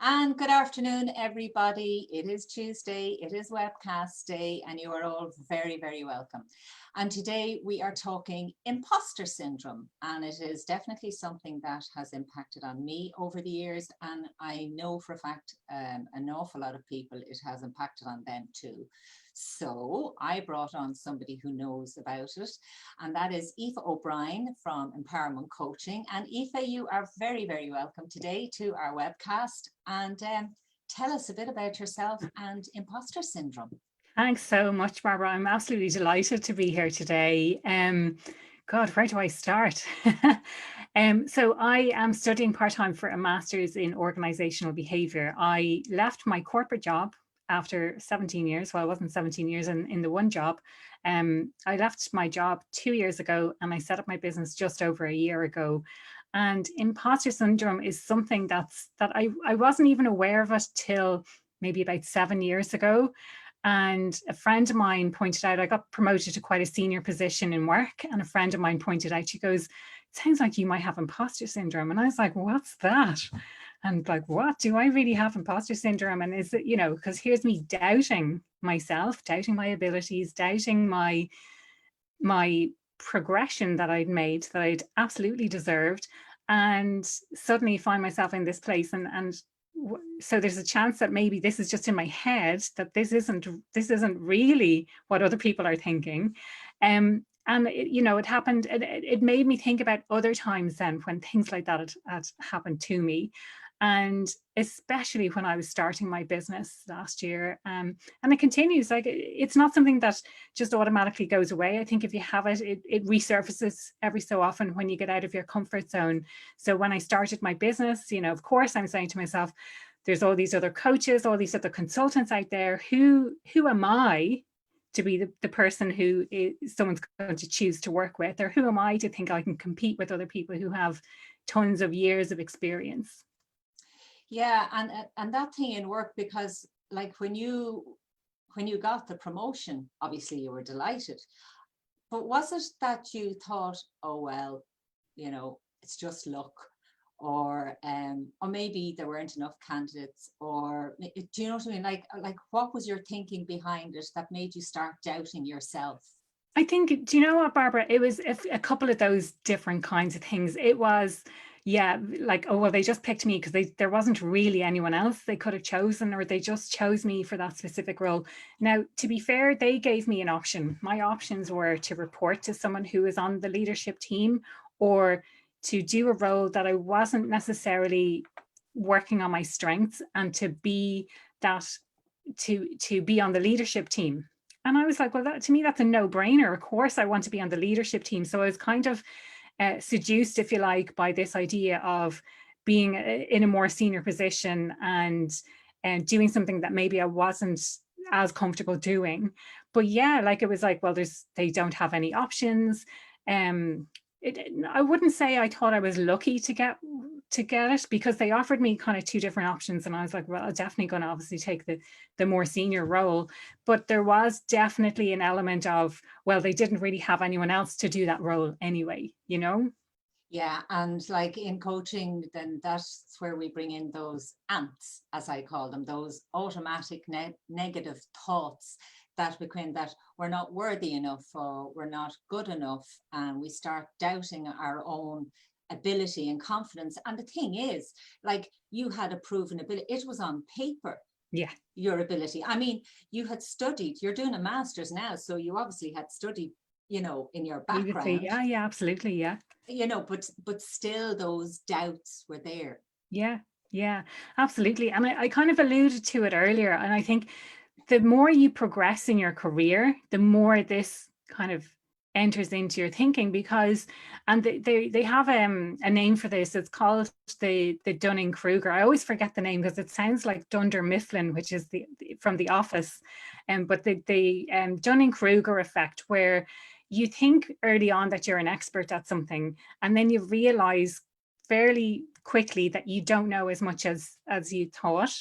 And good afternoon, everybody. It is Tuesday, it is webcast day, and you are all very, very welcome. And today we are talking imposter syndrome, and it is definitely something that has impacted on me over the years. And I know for a fact an awful lot of people it has impacted on them too. So I brought on somebody who knows about it, and that is Aoife O'Brien from Empowerment Coaching. And Aoife, you are very, very welcome today to our webcast. And tell us a bit about yourself and imposter syndrome. Thanks so much, Barbara. I'm absolutely delighted to be here today. God, where do I start? So I am studying part-time for a master's in organizational behavior. I left my corporate job after 17 years. Well, I wasn't 17 years in the one job. I left my job 2 years ago and I set up my business just over a year ago. And imposter syndrome is something that I wasn't even aware of it till maybe about 7 years ago. And a friend of mine pointed out, I got promoted to quite a senior position in work. And a friend of mine pointed out, she goes, "It sounds like you might have imposter syndrome." And I was like, "What's that?" And like, what do I really have imposter syndrome? And is it, because here's me doubting myself, doubting my abilities, doubting my progression that I'd made, that I'd absolutely deserved, and suddenly find myself in this place. And so there's a chance that maybe this is just in my head, that this isn't really what other people are thinking. And it happened. It made me think about other times then when things like that had happened to me, and especially when I was starting my business last year. And it continues. Like, it's not something that just automatically goes away. I think if you have it, it resurfaces every so often when you get out of your comfort zone. So when I started my business, of course, I'm saying to myself, there's all these other coaches, all these other consultants out there. Who am I to be the person who someone's going to choose to work with? Or who am I to think I can compete with other people who have tons of years of experience? Yeah, and that thing in work, because like when you got the promotion, obviously you were delighted. But was it that you thought, oh well, it's just luck, or maybe there weren't enough candidates, or do you know what I mean? Like what was your thinking behind it that made you start doubting yourself? I think, do you know what, Barbara? It was a couple of those different kinds of things. It was, yeah, like, oh, well, they just picked me because there wasn't really anyone else they could have chosen, or they just chose me for that specific role. Now, to be fair, they gave me an option. My options were to report to someone who was on the leadership team, or to do a role that I wasn't necessarily working on my strengths, and to be that, to be on the leadership team. And I was like, well, to me, that's a no-brainer. Of course, I want to be on the leadership team. So I was kind of seduced, if you like, by this idea of being in a more senior position and doing something that maybe I wasn't as comfortable doing. But yeah, like, it was like, well, they don't have any options. I wouldn't say I thought I was lucky to get it, because they offered me kind of two different options, and I was like, well, I'm definitely going to obviously take the more senior role. But there was definitely an element of, well, they didn't really have anyone else to do that role anyway, Yeah, and like in coaching, then that's where we bring in those ants, as I call them, those automatic negative thoughts that become that we're not worthy enough, or we're not good enough, and we start doubting our own ability and confidence. And the thing is, like, you had a proven ability, it was on paper. Yeah. Your ability. I mean, you had studied, you're doing a master's now, so you obviously had studied, in your background, Yeah, absolutely. Yeah. but still those doubts were there. Yeah, absolutely. And I kind of alluded to it earlier. And I think the more you progress in your career, the more this kind of enters into your thinking, because, and they have a name for this. It's called the Dunning-Kruger. I always forget the name because it sounds like Dunder Mifflin, which is from The Office. But the Dunning-Kruger effect, where you think early on that you're an expert at something, and then you realize fairly quickly that you don't know as much as you thought,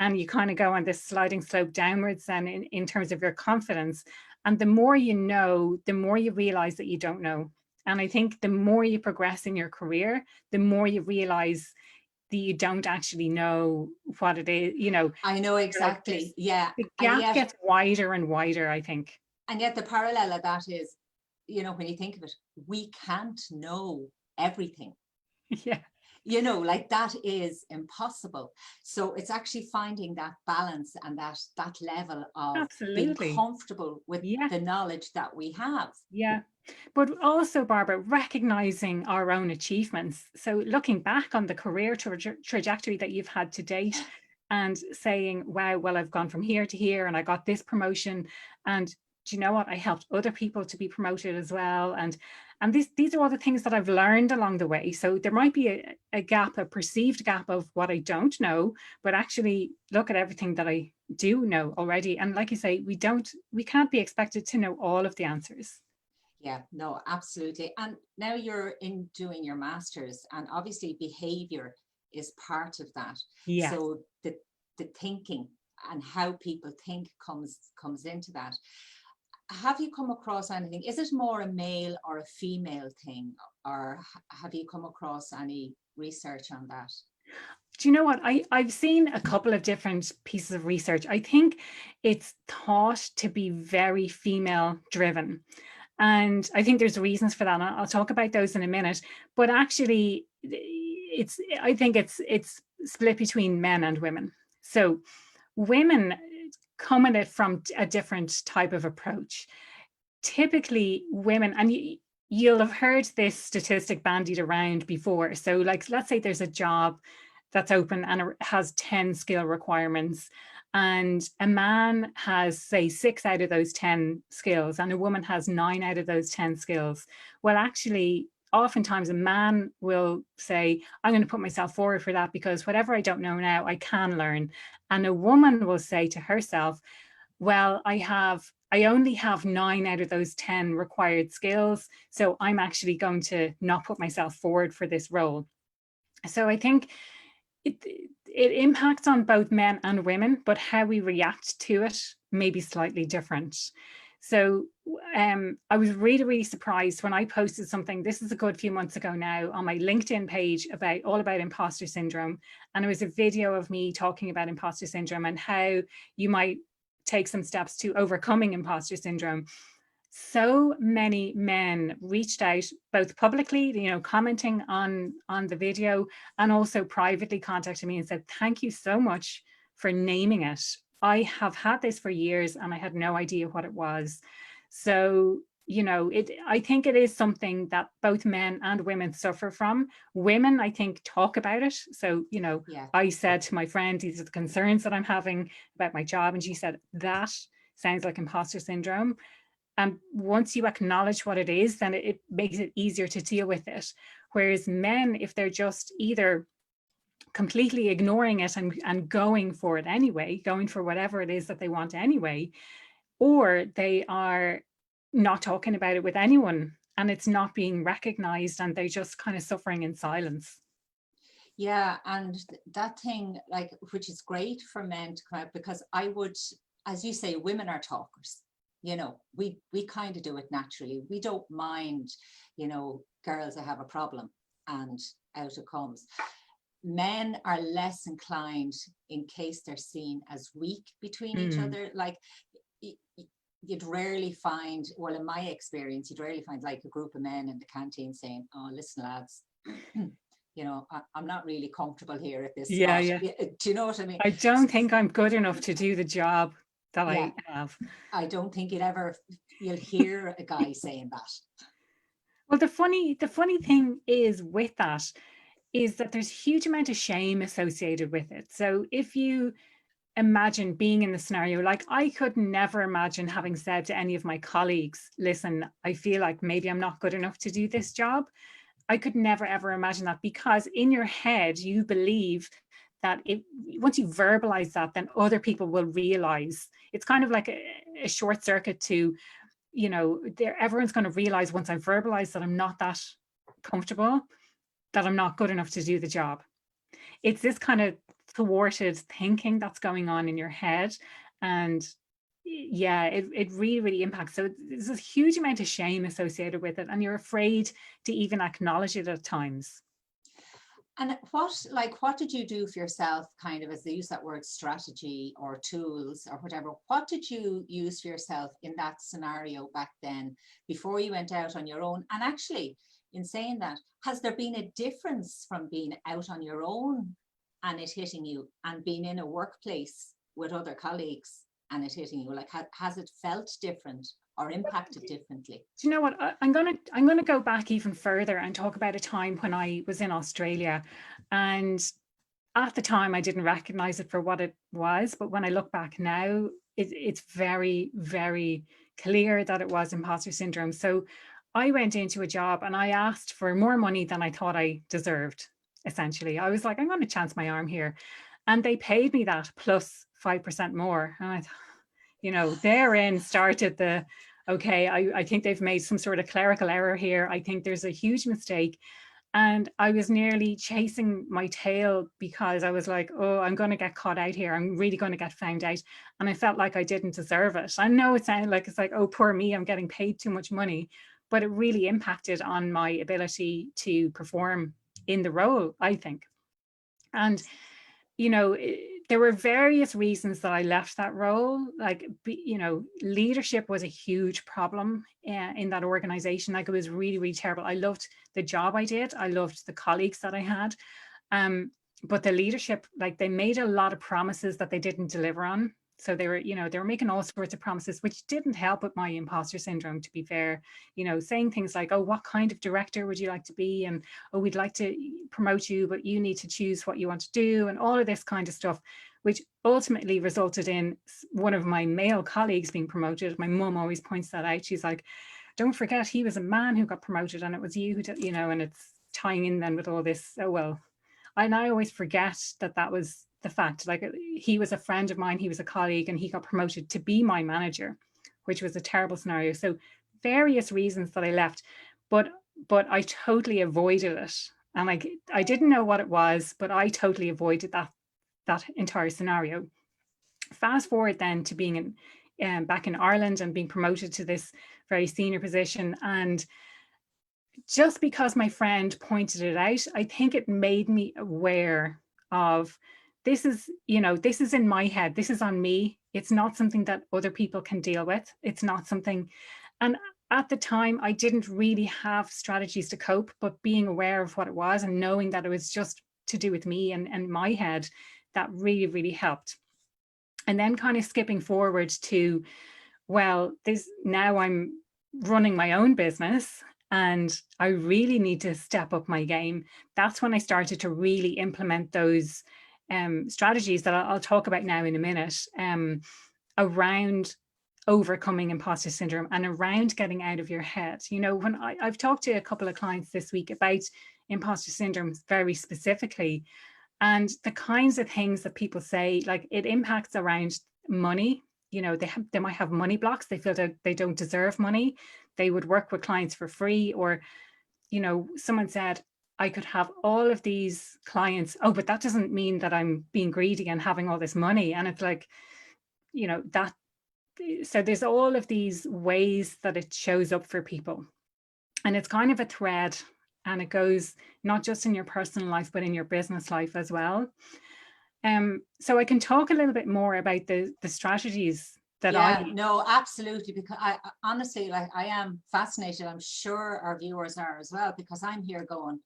and you kind of go on this sliding slope downwards then in terms of your confidence. And the more you know, the more you realize that you don't know. And I think the more you progress in your career, the more you realize that you don't actually know what it is, you know. I know Like there's, exactly. Yeah. the And gap yet, gets wider and wider, I think. the parallel of that is, when you think of it, we can't know everything. Yeah, Like that is impossible. So it's actually finding that balance and that level of being absolutely. comfortable with Yeah, the knowledge that we have. yeah. But also, Barbara, recognizing our own achievements. So looking back on the career trajectory that you've had to date and saying, wow, well, I've gone from here to here and I got this promotion. And do you know what? I helped other people to be promoted as well. And these are all the things that I've learned along the way. So there might be a gap, a perceived gap of what I don't know, but actually look at everything that I do know already. And like you say, we can't be expected to know all of the answers. Yeah, no, absolutely. And now you're in doing your master's, and obviously behavior is part of that. Yeah. So the thinking and how people think comes into that. Have you come across anything? Is it more a male or a female thing, or have you come across any research on that? Do you know what? I've seen a couple of different pieces of research. I think it's thought to be very female driven. And I think there's reasons for that. And I'll talk about those in a minute. But actually, I think it's split between men and women. So women come at it from a different type of approach. Typically, women, and you'll have heard this statistic bandied around before. So, like, let's say there's a job that's open and it has 10 skill requirements, and a man has, say, 6 out of those 10 skills, and a woman has 9 out of those 10 skills. Well, actually, oftentimes a man will say, I'm going to put myself forward for that because whatever I don't know now, I can learn. And a woman will say to herself, well, I only have 9 out of those 10 required skills, so I'm actually going to not put myself forward for this role. So I think it impacts on both men and women, but how we react to it may be slightly different. So I was really, really surprised when I posted something, this is a good few months ago now, on my LinkedIn page all about imposter syndrome. And it was a video of me talking about imposter syndrome and how you might take some steps to overcoming imposter syndrome. So many men reached out, both publicly, commenting on the video, and also privately contacted me and said, thank you so much for naming it. I have had this for years and I had no idea what it was. So, I think it is something that both men and women suffer from. Women, I think, talk about it. So, Yeah. I said to my friend, these are the concerns that I'm having about my job. And she said, that sounds like imposter syndrome. And once you acknowledge what it is, then it makes it easier to deal with it. Whereas men, if they're just either completely ignoring it and going for it anyway, going for whatever it is that they want anyway, or they are not talking about it with anyone and it's not being recognized and they're just kind of suffering in silence. Yeah, and that thing, like, which is great for men to come out, because I would, as you say, women are talkers. We kind of do it naturally. We don't mind, girls that have a problem, and out it comes. Men are less inclined in case they're seen as weak between each other. Like, you'd rarely find, well, in my experience, you'd rarely find like a group of men in the canteen saying, oh, listen, lads, I'm not really comfortable here at this Yeah, spot. yeah. Do you know what I mean? I don't think I'm good enough to do the job that Yeah, I have. I don't think you'll hear a guy saying that. Well, the funny thing is with that is that there's a huge amount of shame associated with it. So if you imagine being in the scenario, like I could never imagine having said to any of my colleagues, listen, I feel like maybe I'm not good enough to do this job. I could never, ever imagine that, because in your head, you believe that once you verbalize that, then other people will realize. It's kind of like a short circuit to, everyone's going to realize once I verbalize that I'm not that comfortable, that I'm not good enough to do the job. It's this kind of thwarted thinking that's going on in your head. And yeah, it really, really impacts. So there's a huge amount of shame associated with it, and you're afraid to even acknowledge it at times. And what did you do for yourself, kind of, as they use that word, strategy or tools or whatever? What did you use for yourself in that scenario back then before you went out on your own? And actually, in saying that, has there been a difference from being out on your own and it hitting you and being in a workplace with other colleagues and it hitting you? Like, has it felt different or impacted differently? Do you know what? I'm gonna go back even further and talk about a time when I was in Australia, and at the time I didn't recognize it for what it was, but when I look back now, it's very, very clear that it was imposter syndrome. So I went into a job and I asked for more money than I thought I deserved. Essentially, I was like, I'm going to chance my arm here, and they paid me that plus 5% more, and I thought, therein started the, okay, I think they've made some sort of clerical error here. I think there's a huge mistake. And I was nearly chasing my tail because I was like, oh, I'm going to get caught out here. I'm really going to get found out. And I felt like I didn't deserve it. I know it sounded like, it's like, oh, poor me, I'm getting paid too much money. But it really impacted on my ability to perform in the role, I think. And there were various reasons that I left that role. Like, leadership was a huge problem in that organization. Like, it was really, really terrible. I loved the job I did. I loved the colleagues that I had. But the leadership, like, they made a lot of promises that they didn't deliver on. So they were making all sorts of promises, which didn't help with my imposter syndrome, to be fair. Saying things like, oh, what kind of director would you like to be? And, oh, we'd like to promote you, but you need to choose what you want to do, and all of this kind of stuff, which ultimately resulted in one of my male colleagues being promoted. My mum always points that out. She's like, don't forget, he was a man who got promoted, and it was you who did, and it's tying in then with all this. Oh, well. And I always forget that was the fact. Like, he was a friend of mine, he was a colleague, and he got promoted to be my manager, which was a terrible scenario. So various reasons that I left, but I totally avoided it. And like, I didn't know what it was, but I totally avoided that entire scenario. Fast forward then to being back in Ireland and being promoted to this very senior position. And just because my friend pointed it out, I think it made me aware of, this is in my head, this is on me. It's not something that other people can deal with. It's not something, and at the time I didn't really have strategies to cope, but being aware of what it was and knowing that it was just to do with me and my head, that really, really helped. And then kind of skipping forward to, well, now I'm running my own business and I really need to step up my game. That's when I started to really implement those strategies that I'll talk about now in a minute, around overcoming imposter syndrome and around getting out of your head. When I've talked to a couple of clients this week about imposter syndrome very specifically, and the kinds of things that people say, like, it impacts around money. They might have money blocks. They feel that they don't deserve money. They would work with clients for free, or, someone said, I could have all of these clients. Oh, but that doesn't mean that I'm being greedy and having all this money. And it's like, that. So there's all of these ways that it shows up for people. And it's kind of a thread, and it goes not just in your personal life, but in your business life as well. So I can talk a little bit more about the strategies that No, absolutely, because I honestly, like, I am fascinated. I'm sure our viewers are as well, because I'm here going,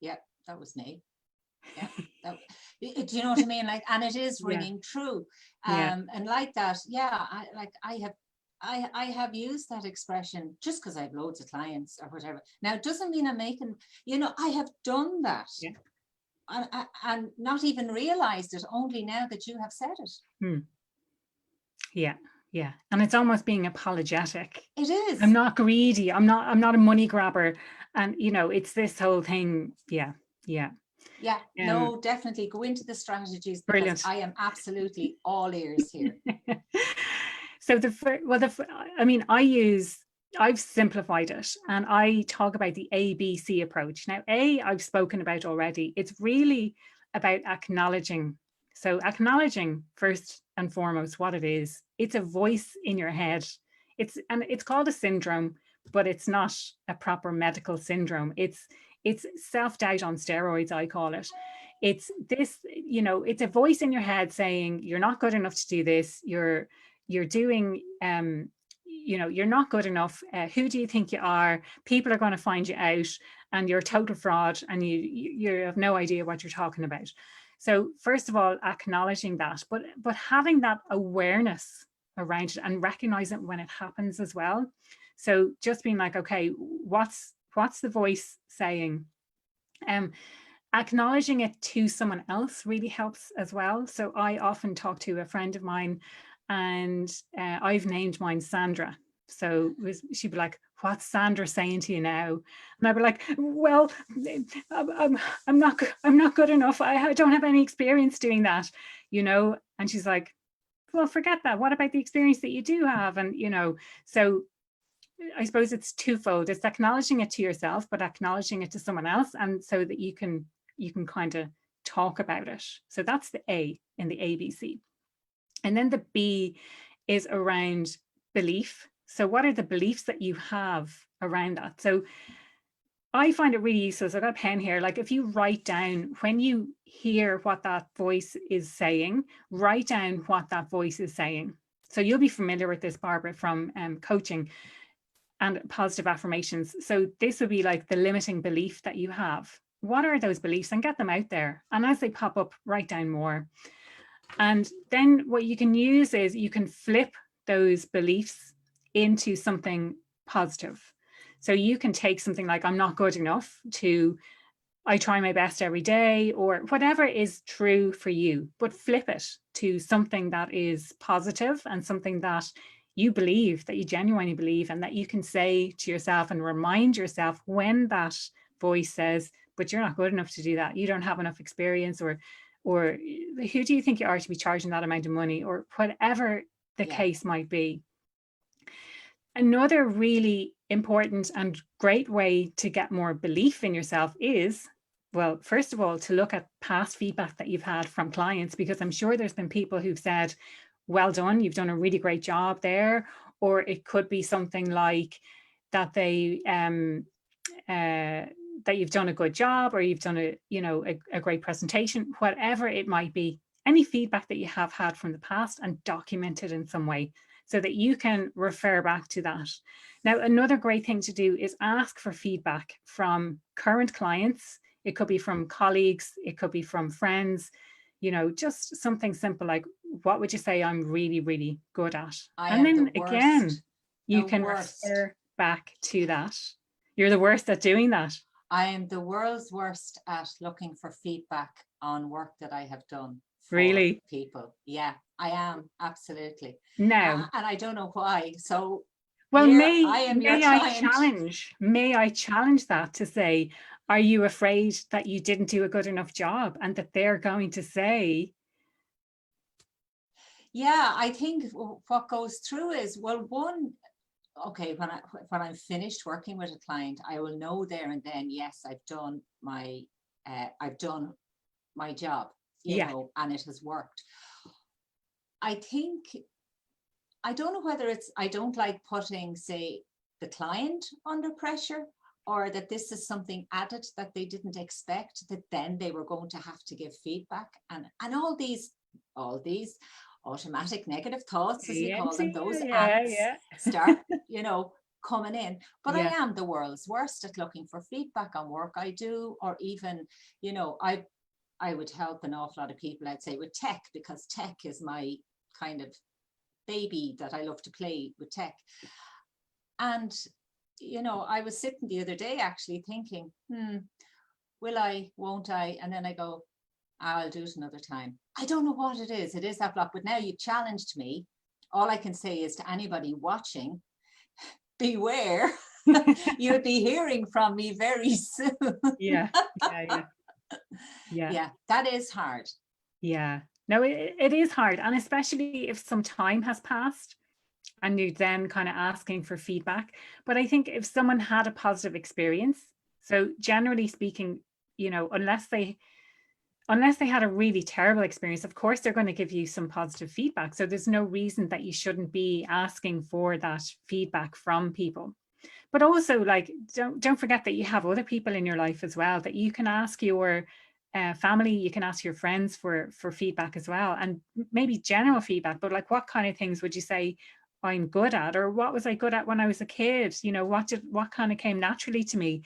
yeah, that was me. Yeah, do you know what I mean? Like, and it is ringing true. And like that, I have used that expression just because I have loads of clients or whatever. Now, it doesn't mean I'm making, I have done that. Yeah. And not even realized it, only now that you have said it. Yeah. And it's almost being apologetic. It is. I'm not greedy. I'm not a money grabber. And, it's this whole thing. Yeah. No, definitely go into the strategies, because brilliant. I am absolutely all ears here. So I've simplified it, and I talk about the ABC approach. Now, I've spoken about already. It's really about acknowledging. So acknowledging first and foremost what it is. It's a voice in your head. It's called a syndrome, but it's not a proper medical syndrome. It's self-doubt on steroids, I call it. It's this, you know, it's a voice in your head saying, you're not good enough to do this. You're doing, you know, you're not good enough. Who do you think you are? People are going to find you out, and you're a total fraud, and you have no idea what you're talking about. So first of all, acknowledging that, but having that awareness around it and recognizing when it happens as well. So just being like, okay, what's the voice saying? Acknowledging it to someone else really helps as well. So I often talk to a friend of mine, and I've named mine Sandra. So she'd be like, what's Sandra saying to you now? And I'd be like, well, I'm not good enough. I don't have any experience doing that, you know? And she's like, well, forget that. What about the experience that you do have? And, you know, so I suppose it's twofold. It's acknowledging it to yourself, but acknowledging it to someone else. And so that you can kind of talk about it. So that's the A in the ABC. And then the B is around belief. So what are the beliefs that you have around that? So I find it really useful. So I've got a pen here. Like if you write down, when you hear what that voice is saying, write down what that voice is saying. So you'll be familiar with this, Barbara, from coaching and positive affirmations. So this would be like the limiting belief that you have. What are those beliefs? And get them out there. And as they pop up, write down more. And then what you can use is you can flip those beliefs into something positive. So you can take something like, I'm not good enough, to I try my best every day, or whatever is true for you, but flip it to something that is positive and something that you believe, that you genuinely believe, and that you can say to yourself and remind yourself when that voice says, but you're not good enough to do that. You don't have enough experience, or who do you think you are to be charging that amount of money, or whatever the case might be. Another really important and great way to get more belief in yourself is, well, first of all, to look at past feedback that you've had from clients, because I'm sure there's been people who've said, well done, you've done a really great job there. Or it could be something like that they that you've done a good job, or you've done a great presentation, whatever it might be. Any feedback that you have had from the past, and document it in some way so that you can refer back to that. Now, another great thing to do is ask for feedback from current clients. It could be from colleagues, it could be from friends, you know, just something simple like, what would you say I'm really, really good at? And then again, you can refer back to that. You're the worst at doing that. I am the world's worst at looking for feedback on work that I have done for people. Yeah, I am, absolutely. No. And I don't know why. So, well, may I challenge that to say, are you afraid that you didn't do a good enough job, and that they're going to say? Yeah, I think what goes through is, well, one, okay, when I'm finished working with a client, I will know there and then, yes, I've done my job, you know, and it has worked. I think, I don't know whether it's, I don't like putting, say, the client under pressure, or that this is something added that they didn't expect, that then they were going to have to give feedback, and all these automatic negative thoughts, as we call them, those ants start, you know, coming in. But I am the world's worst at looking for feedback on work I do, or even, you know, I would help an awful lot of people, I'd say, with tech, because tech is my kind of baby that I love to play with tech. And, you know, I was sitting the other day actually thinking, will I, won't I? And then I go, I'll do it another time. I don't know what it is. It is that block. But now you challenged me. All I can say is to anybody watching, beware. You'll be hearing from me very soon. Yeah, that is hard. Yeah, no, it is hard. And especially if some time has passed and you're then kind of asking for feedback. But I think if someone had a positive experience, so generally speaking, you know, unless they had a really terrible experience, of course, they're going to give you some positive feedback. So there's no reason that you shouldn't be asking for that feedback from people. but also like, don't forget that you have other people in your life as well, that you can ask your family, you can ask your friends for feedback as well, and maybe general feedback, but like, what kind of things would you say I'm good at, or what was I good at when I was a kid? You know, what kind of came naturally to me?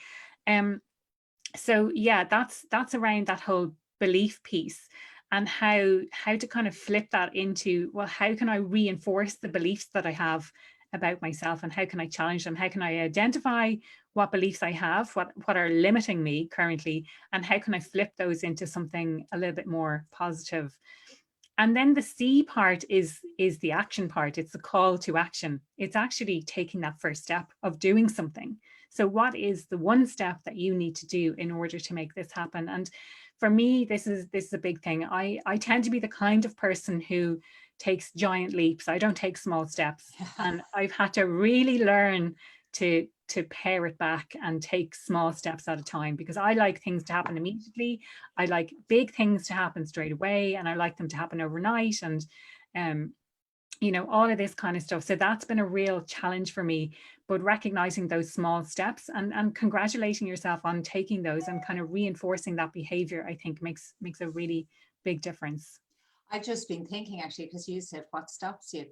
So yeah, that's around that whole belief piece, and how to kind of flip that into, well, how can I reinforce the beliefs that I have about myself, and how can I challenge them? How can I identify what beliefs I have, what are limiting me currently, and how can I flip those into something a little bit more positive? And then the C part is the action part. It's the call to action. It's actually taking that first step of doing something. So what is the one step that you need to do in order to make this happen? And for me, this is a big thing. I tend to be the kind of person who takes giant leaps. I don't take small steps. And I've had to really learn to pare it back and take small steps at a time, because I like things to happen immediately. I like big things to happen straight away, and I like them to happen overnight, and you know, all of this kind of stuff. So that's been a real challenge for me, but recognizing those small steps and congratulating yourself on taking those and kind of reinforcing that behavior, I think makes a really big difference. I've just been thinking, actually, because you said what stops you.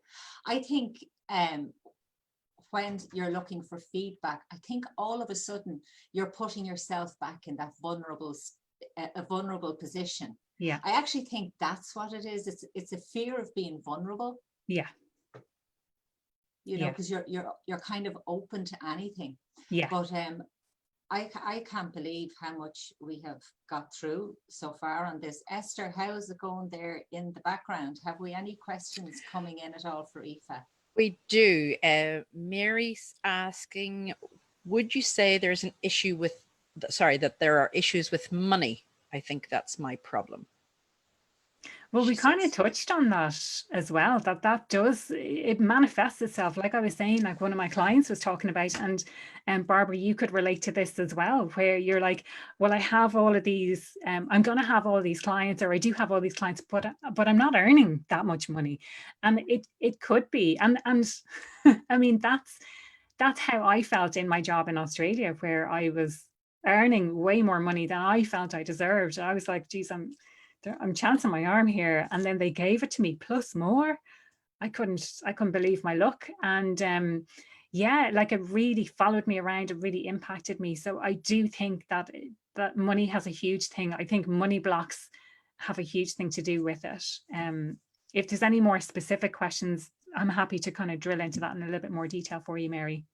I think when you're looking for feedback, I think all of a sudden you're putting yourself back in that vulnerable position. Yeah. I actually think that's what it is. It's a fear of being vulnerable. Yeah. You know, because you're kind of open to anything. Yeah. But I can't believe how much we have got through so far on this. Esther, how is it going there in the background? Have we any questions coming in at all for Aoife? We do. Mary's asking, would you say there's an issue with, sorry, that there are issues with money? I think that's my problem. Well, we kind of touched on that as well, that does, it manifests itself. Like I was saying, like one of my clients was talking about, and Barbara, you could relate to this as well, where you're like, well, I have all of these, I'm going to have all these clients, or I do have all these clients, but I'm not earning that much money. And it could be, and I mean, that's how I felt in my job in Australia, where I was earning way more money than I felt I deserved. I was like, geez, I'm chancing my arm here. And then they gave it to me plus more. I couldn't believe my luck. And yeah, like it really followed me around. It really impacted me. So I do think that money has a huge thing. I think money blocks have a huge thing to do with it. If there's any more specific questions, I'm happy to kind of drill into that in a little bit more detail for you, Mary.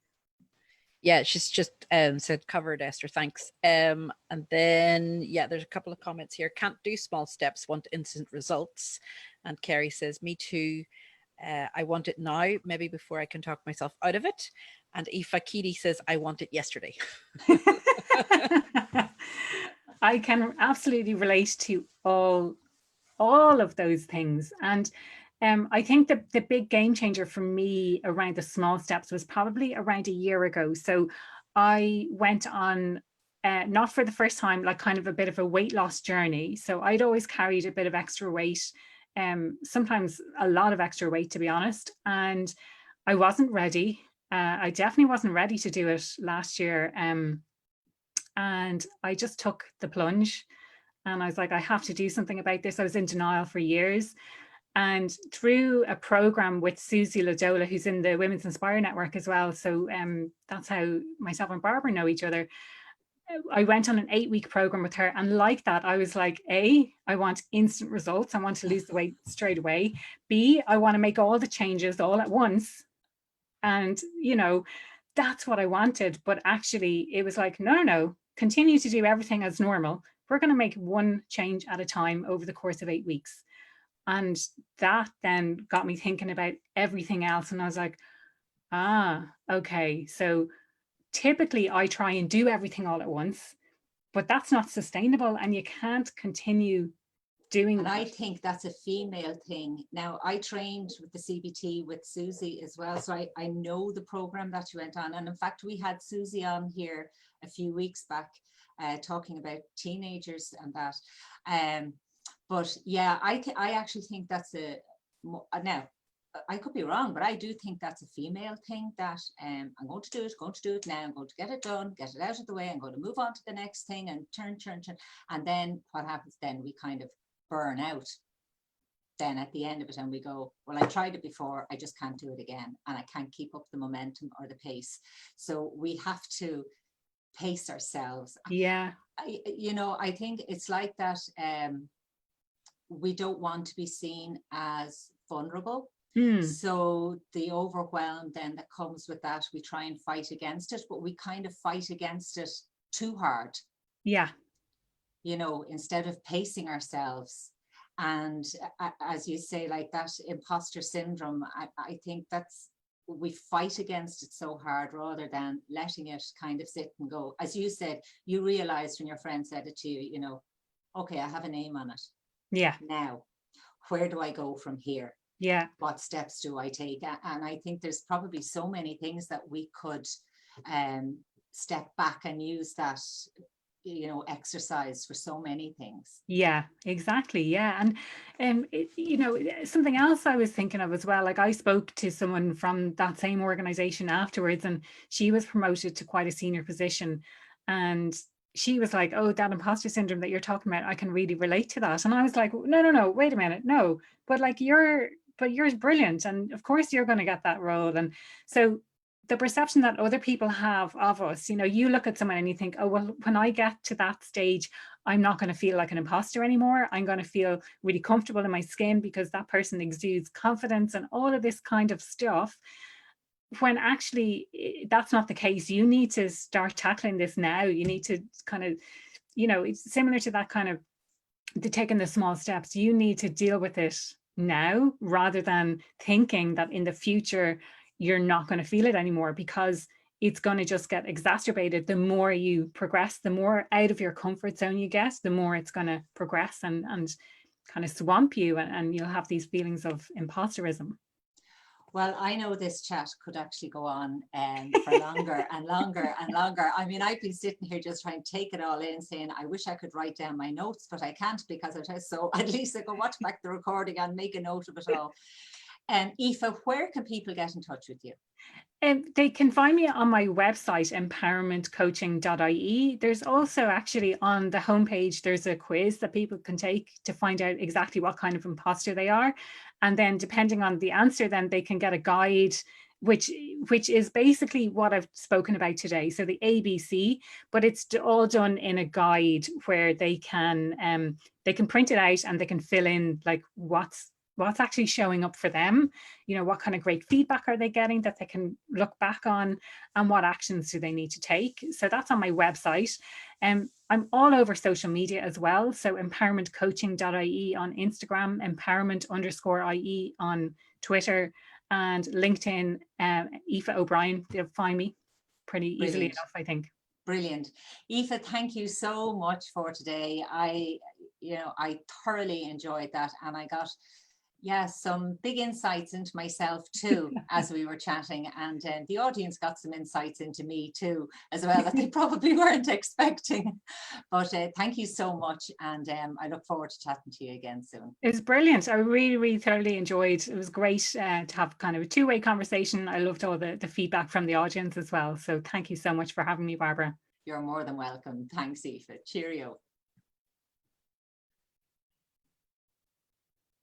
Yeah, she's just said covered, Esther, thanks. And then, yeah, there's a couple of comments here. Can't do small steps, want instant results. And Kerry says, me too. I want it now, maybe before I can talk myself out of it. And Aoife Keedy says, I want it yesterday. I can absolutely relate to all of those things. And I think the big game changer for me around the small steps was probably around a year ago. So I went on, not for the first time, like kind of a bit of a weight loss journey. So I'd always carried a bit of extra weight, sometimes a lot of extra weight, to be honest. And I wasn't ready. I definitely wasn't ready to do it last year. And I just took the plunge. And I was like, I have to do something about this. I was in denial for years. And through a program with Susie Ladola, who's in the Women's Inspire Network as well. So that's how myself and Barbara know each other. I went on an 8-week program with her. And like that, I was like, A, I want instant results. I want to lose the weight straight away. B, I want to make all the changes all at once. And, you know, that's what I wanted. But actually, it was like, no, continue to do everything as normal. We're going to make one change at a time over the course of 8 weeks. And that then got me thinking about everything else. And I was like, okay. So typically I try and do everything all at once, but that's not sustainable. And you can't continue doing that. And I think that's a female thing. Now, I trained with the CBT with Susie as well. So I know the program that you went on. And in fact, we had Susie on here a few weeks back talking about teenagers and that. But yeah, I actually think that's now I could be wrong, but I do think that's a female thing, that I'm going to do it now, I'm going to get it done, get it out of the way, I'm going to move on to the next thing and turn. And then what happens then? We kind of burn out then at the end of it, and we go, well, I tried it before, I just can't do it again, and I can't keep up the momentum or the pace. So we have to pace ourselves. Yeah. I think it's like that. We don't want to be seen as vulnerable. So the overwhelm then that comes with that, we try and fight against it, but we kind of fight against it too hard. Yeah. Instead of pacing ourselves. And as you say, like that imposter syndrome, I think we fight against it so hard rather than letting it kind of sit and go. As you said, you realized when your friend said it to you, okay, I have a name on it. Yeah. Now, where do I go from here? Yeah. What steps do I take? And I think there's probably so many things that we could step back and use that, exercise for so many things. Yeah, exactly. Yeah. And something else I was thinking of as well, like I spoke to someone from that same organization afterwards, and she was promoted to quite a senior position, and she was like, oh, that imposter syndrome that you're talking about, I can really relate to that. And I was like, no, wait a minute, no, but like yours brilliant, and of course you're going to get that role. And so the perception that other people have of us, you look at someone and you think, oh, well, when I get to that stage, I'm not going to feel like an imposter anymore. I'm going to feel really comfortable in my skin because that person exudes confidence and all of this kind of stuff. When actually that's not the case. You need to start tackling this now. You need to kind of, it's similar to that kind of taking the small steps. You need to deal with it now rather than thinking that in the future you're not going to feel it anymore, because it's going to just get exacerbated. The more you progress, the more out of your comfort zone you get, the more it's going to progress and kind of swamp you, and you'll have these feelings of imposterism. Well, I know this chat could actually go on for longer and longer and longer. I mean, I've been sitting here just trying to take it all in, saying, I wish I could write down my notes, but I can't because it is. So at least I can watch back the recording and make a note of it all. Aoife, where can people get in touch with you? They can find me on my website, empowermentcoaching.ie. There's also actually on the homepage, there's a quiz that people can take to find out exactly what kind of imposter they are. And then depending on the answer, then they can get a guide, which is basically what I've spoken about today. So the ABC, but it's all done in a guide where they can print it out and they can fill in like what's actually showing up for them, what kind of great feedback are they getting that they can look back on, and what actions do they need to take. So that's on my website. I'm all over social media as well. So empowermentcoaching.ie on Instagram, empowerment_IE on Twitter, and LinkedIn, Aoife O'Brien. They'll find me pretty easily enough, I think. Brilliant. Aoife, thank you so much for today. I thoroughly enjoyed that, and I got some big insights into myself too as we were chatting, and the audience got some insights into me too as well that they probably weren't expecting. But thank you so much, and I look forward to chatting to you again soon. It was brilliant. I really, really thoroughly enjoyed. It was great to have kind of a two-way conversation. I loved all the feedback from the audience as well. So thank you so much for having me, Barbara. You're more than welcome. Thanks, Aoife. Cheerio.